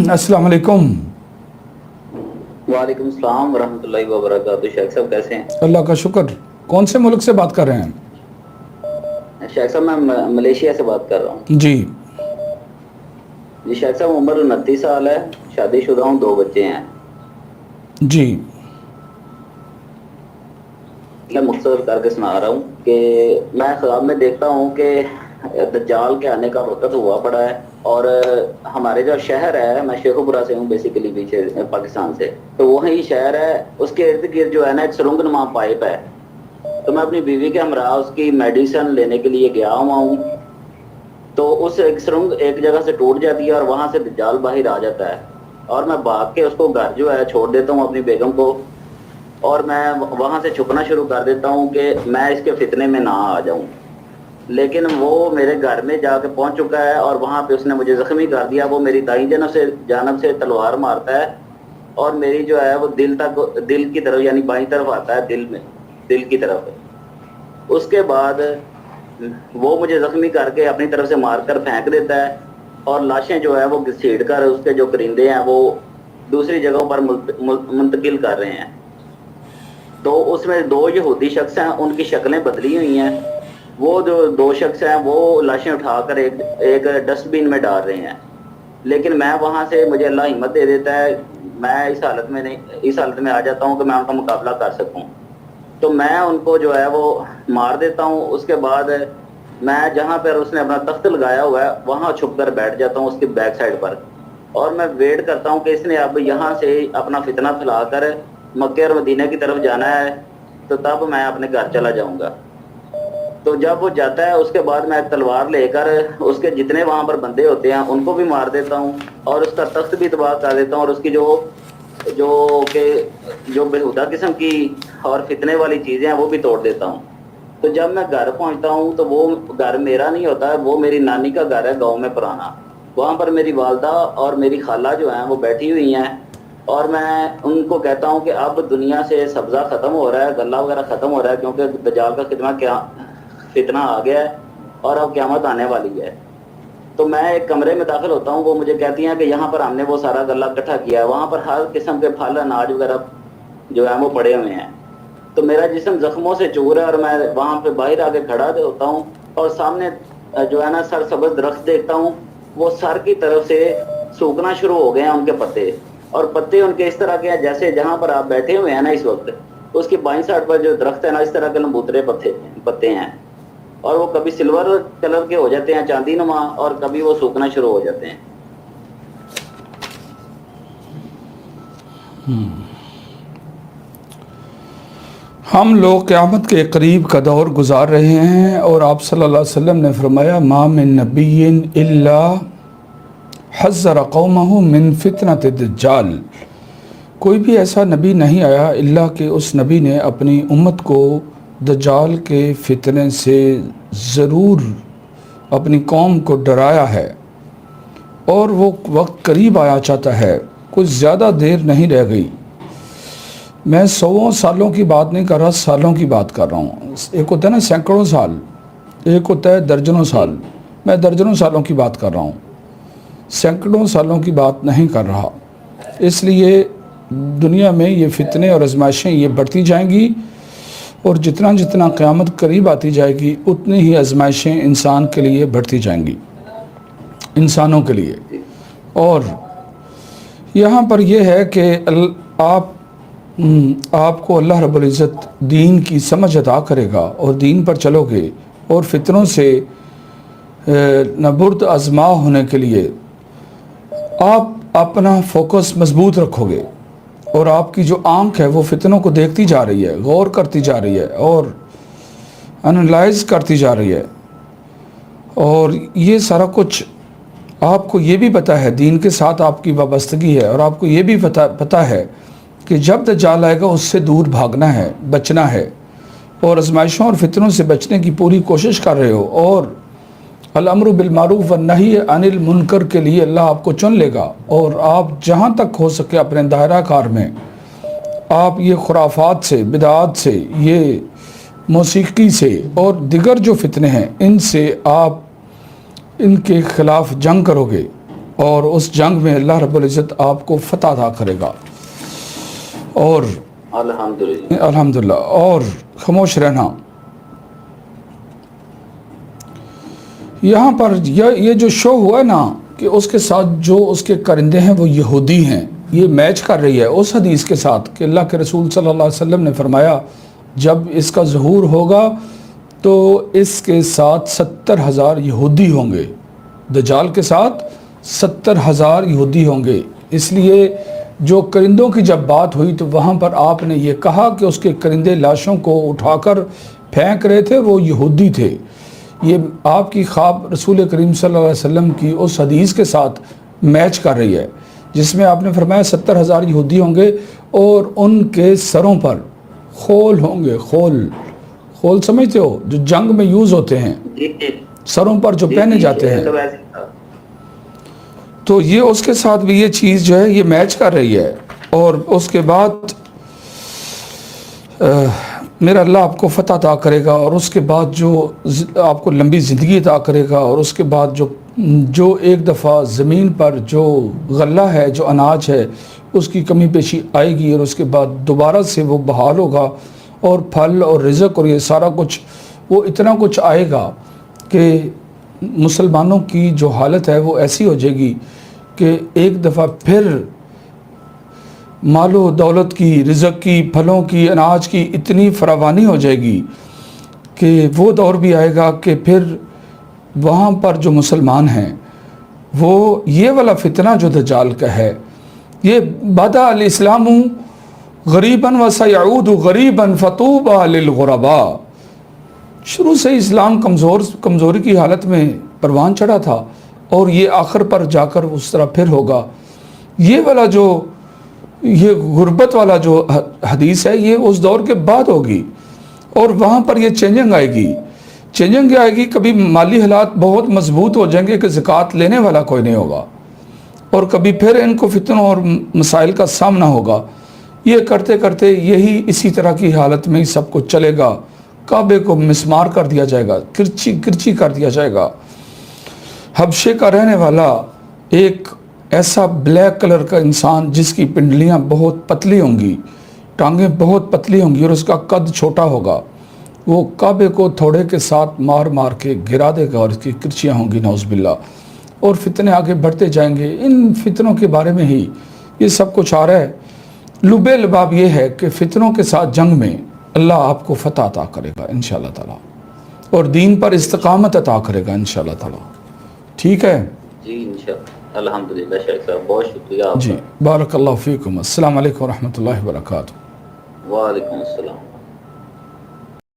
अस्सलाम वालेकुम। वालेकुम अस्सलाम वरहमतुल्लाहि वबरकातुहू। शेख साहब कैसे हैं? अल्लाह का शुक्र। कौन से मुल्क से बात कर रहे हैं? शेख साहब मैं मलेशिया से बात कर रहा हूँ। जी जी शेख साहब, उम्र 29 साल है, शादीशुदा हूँ, 2 बच्चे हैं। जी मैं मुख्तसर करके सुना रहा हूँ कि मैं ख्वाब में देखता हूँ कि दज्जाल के आने का वक्त हुआ पड़ा है। और हमारे जो शहर है, मैं शेखुपुरा से हूँ बेसिकली, पीछे पाकिस्तान से, तो वही शहर है, उसके इर्द गिर्द जो है ना एक सुरंगनुमा पाइप है। तो मैं अपनी बीवी के हमरा उसकी मेडिसिन लेने के लिए गया हुआ हूँ। तो उस एक सुरंग एक जगह से टूट जाती है और वहां से दज्जाल बाहर आ जाता है। और मैं भाग के उसको घर जो है छोड़ देता हूँ अपनी बेगम को, और मैं वहां से छुपना शुरू कर देता हूँ कि मैं इसके फितने में ना आ जाऊं। लेकिन वो मेरे घर में जाके पहुंच चुका है और वहां पे उसने मुझे जख्मी कर दिया। वो मेरी दाईं जानब से तलवार मारता है और मेरी जो है वो दिल की तरफ, यानी बाईं तरफ आता है, दिल की तरफ। उसके बाद वो मुझे जख्मी करके अपनी तरफ से मारकर फेंक देता है और लाशें जो है वो घसीट कर उसके जो परिंदे हैं वो दूसरी जगहों पर मुंतकिल कर रहे हैं। तो उसमें 2 यहूदी शख्स हैं, उनकी शक्लें बदली हुई हैं। वो जो 2 शख्स हैं वो लाशें उठाकर एक डस्टबिन में डाल रहे हैं। लेकिन मैं वहां से, मुझे अल्लाह हिम्मत दे देता है, मैं इस हालत में आ जाता हूँ कि मैं उनका मुकाबला कर सकूं। तो मैं उनको जो है वो मार देता हूँ। उसके बाद मैं जहाँ पर उसने अपना तख्त लगाया हुआ है वहां छुप कर बैठ जाता हूँ उसकी बैक साइड पर, और मैं वेट करता हूँ कि इसने अब यहाँ से अपना फितना फैलाकर मक्के और मदीने की तरफ जाना है, तो तब मैं अपने घर चला जाऊंगा। तो जब वो जाता है उसके बाद मैं तलवार लेकर उसके जितने वहां पर बंदे होते हैं उनको भी मार देता हूँ और उसका तख्त भी तबाह कर देता हूँ, और उसकी जो जो के जो बेहुदा किस्म की और फितने वाली चीजें हैं वो भी तोड़ देता हूँ। तो जब मैं घर पहुंचता हूँ तो वो घर मेरा नहीं होता है, वो मेरी नानी का घर है गाँव में पुराना। वहां पर मेरी वालदा और मेरी खाला जो है वो बैठी हुई हैं, और मैं उनको कहता हूँ कि अब दुनिया से सब्जा खत्म हो रहा है, गल्ला वगैरह खत्म हो रहा है, क्योंकि दज्जाल का फितना आ गया है और अब क़यामत आने वाली है। तो मैं एक कमरे में दाखिल होता हूँ, वो मुझे कहती हैं कि यहाँ पर हमने वो सारा गल्ला इकट्ठा किया है, वहां पर हर किस्म के फल अनाज वगैरह जो है वो पड़े हुए हैं। तो मेरा जिस्म जख्मों से चूर है और मैं वहां पे बाहर आके खड़ा होता हूँ और सामने जो है ना सरसब्ज दरख्त देखता हूँ। वो सर की तरफ से सूखना शुरू हो गए हैं उनके पत्ते, और पत्ते उनके इस तरह के हैं जैसे जहां पर आप बैठे हुए हैं ना इस वक्त, उसकी बाईं साइड पर जो दरख्त है ना, इस तरह के लंबूतरे पत्ते हैं, और वो कभी सिल्वर कलर के हो जाते हैं, चांदी नुमा, और कभी वो सूखना शुरू हो जाते हैं। हम लोग क़यामत के करीब का दौर गुजार रहे हैं और आप सल्लल्लाहु अलैहि वसल्लम ने फरमाया मा मिन नबिय्यिन इल्ला हज़्ज़र कौमहु मिन फितनत दज्जाल। कोई भी ऐसा नबी नहीं आया इल्ला कि उस नबी ने अपनी उम्मत को दज्जाल के फितने से ज़रूर अपनी कौम को डराया है, और वो वक्त करीब आया चाहता है, कुछ ज़्यादा देर नहीं रह गई। मैं 100 सालों की बात नहीं कर रहा, सालों की बात कर रहा हूँ। एक होता है ना सैकड़ों साल, एक होता है दर्जनों साल। मैं दर्जनों सालों की बात कर रहा हूँ, सैकड़ों सालों की बात नहीं कर रहा। इसलिए दुनिया में ये फितने और आजमाइशें ये बढ़ती जाएंगी, और जितना जितना क़यामत करीब आती जाएगी उतनी ही आजमाइशें इंसान के लिए बढ़ती जाएंगी, इंसानों के लिए। और यहाँ पर यह है कि आपको अल्लाह रब्बुल इज़्ज़त दीन की समझ अता करेगा और दीन पर चलोगे, और फितनों से नबुर्द आजमा होने के लिए आप अपना फोकस मजबूत रखोगे, और आपकी जो आंख है वो फितनों को देखती जा रही है, गौर करती जा रही है और एनालाइज करती जा रही है। और ये सारा कुछ आपको ये भी पता है, दीन के साथ आपकी वाबस्तगी है, और आपको ये भी पता है कि जब दज्जाल आएगा उससे दूर भागना है, बचना है, और आजमाइशों और फितनों से बचने की पूरी कोशिश कर रहे हो। और अल-अम्रु बिल मारूफ व नही अनिल मुनकर के लिए अल्लाह आपको चुन लेगा, और आप जहाँ तक हो सके अपने दायरा कार में आप ये खुराफात से, बिदात से, ये मौसीकी से और दिगर जो फितने हैं इनसे आप इनके ख़िलाफ़ जंग करोगे اور اس جنگ میں اللہ رب العزت آپ کو فتح عطا کرے گا. اور الحمدللہ الحمدللہ. اور خاموش رہنا. یہاں پر یہ جو شو ہوا ہے نا کہ اس کے ساتھ جو اس کے کرندے ہیں وہ یہودی ہیں، یہ میچ کر رہی ہے اس حدیث کے ساتھ کہ اللہ کے رسول صلی اللہ علیہ وسلم نے فرمایا جب اس کا ظہور ہوگا تو اس کے ساتھ 70,000 یہودی ہوں گے. دجال کے ساتھ 70,000 یہودی ہوں گے. اس لیے جو کرندوں کی جب بات ہوئی تو وہاں پر آپ نے یہ کہا کہ اس کے کرندے لاشوں کو اٹھا کر پھینک رہے تھے، وہ یہودی تھے. یہ آپ کی خواب رسول کریم صلی اللہ علیہ وسلم کی اس حدیث کے ساتھ میچ کر رہی ہے جس میں آپ نے فرمایا 70,000 یہودی ہوں گے اور ان کے سروں پر خول ہوں گے. خول سمجھتے ہو جو جنگ میں یوز ہوتے ہیں، سروں پر جو پہنے جاتے ہیں. تو یہ اس کے ساتھ بھی یہ چیز جو ہے یہ میچ کر رہی ہے. اور اس کے بعد میرا اللہ آپ کو فتح عطا کرے گا اور اس کے بعد جو آپ کو لمبی زندگی عطا کرے گا. اور اس کے بعد جو ایک دفعہ زمین پر جو غلہ ہے، جو اناج ہے، اس کی کمی پیشی آئے گی اور اس کے بعد دوبارہ سے وہ بحال ہوگا اور پھل اور رزق اور یہ سارا کچھ وہ اتنا کچھ آئے گا کہ مسلمانوں کی جو حالت ہے وہ ایسی ہو جائے گی کہ ایک دفعہ پھر مال و دولت کی، رزق کی، پھلوں کی، اناج کی اتنی فراوانی ہو جائے گی کہ وہ دور بھی آئے گا کہ پھر وہاں پر جو مسلمان ہیں وہ یہ والا فتنہ جو دجال کا ہے، یہ بدأ الاسلام غریباً وسیعود غریباً فطوبى للغرباء. شروع سے اسلام کمزوری کی حالت میں پروان چڑھا تھا اور یہ آخر پر جا کر اس طرح پھر ہوگا. یہ والا جو یہ غربت والا جو حدیث ہے یہ اس دور کے بعد ہوگی اور وہاں پر یہ چینجنگ آئے گی. چینجنگ آئے گی، کبھی مالی حالات بہت مضبوط ہو جائیں گے کہ زکوٰۃ لینے والا کوئی نہیں ہوگا اور کبھی پھر ان کو فتنوں اور مسائل کا سامنا ہوگا. یہ کرتے کرتے یہی اسی طرح کی حالت میں ہی سب کچھ چلے گا. کعبے کو مسمار کر دیا جائے گا، کرچی کر دیا جائے گا. حبشے کا رہنے والا ایک ایسا بلیک کلر کا انسان جس کی پنڈلیاں بہت پتلی ہوں گی، ٹانگیں بہت پتلی ہوں گی اور اس کا قد چھوٹا ہوگا، وہ کعبے کو تھوڑے کے ساتھ مار مار کے گرا دے گا اور اس کی کرچیاں ہوں گی نعوذ باللہ. اور فتنے آگے بڑھتے جائیں گے. ان فتنوں کے بارے میں ہی یہ سب کچھ آ رہا ہے. لبے لباب یہ ہے کہ فتنوں کے ساتھ جنگ میں اللہ آپ کو فتح عطا کرے گا انشاءاللہ تعالی اور دین پر استقامت عطا کرے گا انشاءاللہ تعالی. ٹھیک ہے جی انشاءاللہ. الحمدللہ شیخ صاحب بہت شکریہ آپ کا. جی بارک اللہ فیکم. السلام علیکم ورحمۃ اللہ وبرکاتہ. وعلیکم السلام.